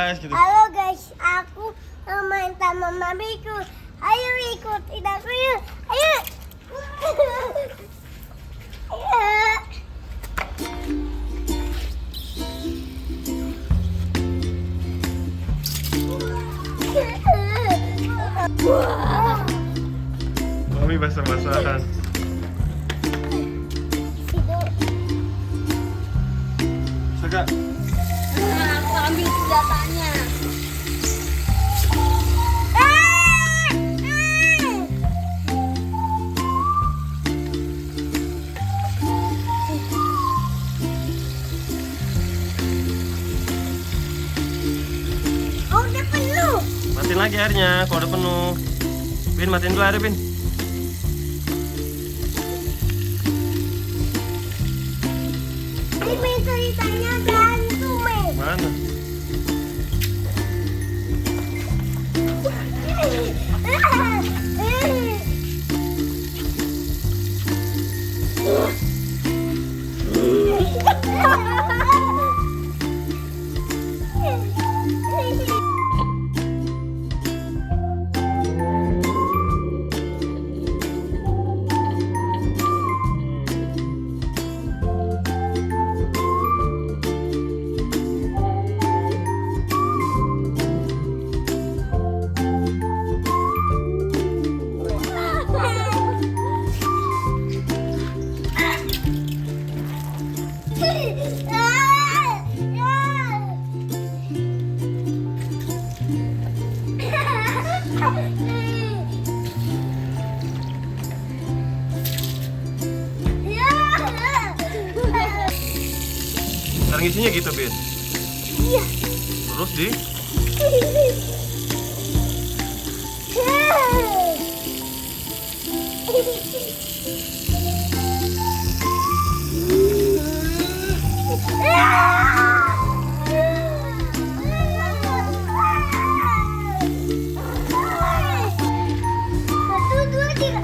guys gitu. Halo guys, aku main sama mamiku. Ayo ikutin aku yuk. Ayo. Mami basah-basahan. Suka. Aku ambil senjatanya. Oh, udah penuh. Matiin lagi airnya kalau udah penuh. Bin, matiin dulu airnya, Bin. Ini ceritanya gantung, Men. Mana? Sekarang isinya gitu, Bin. Iya. Terus di Satu, dua, tiga.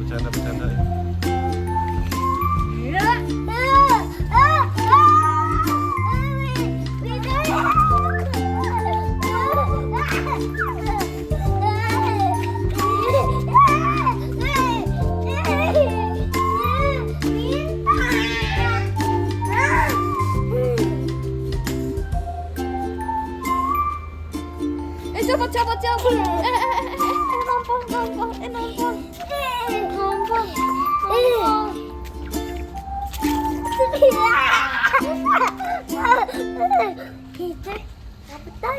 bercanda-bercanda. Cepet. Nampang. Kita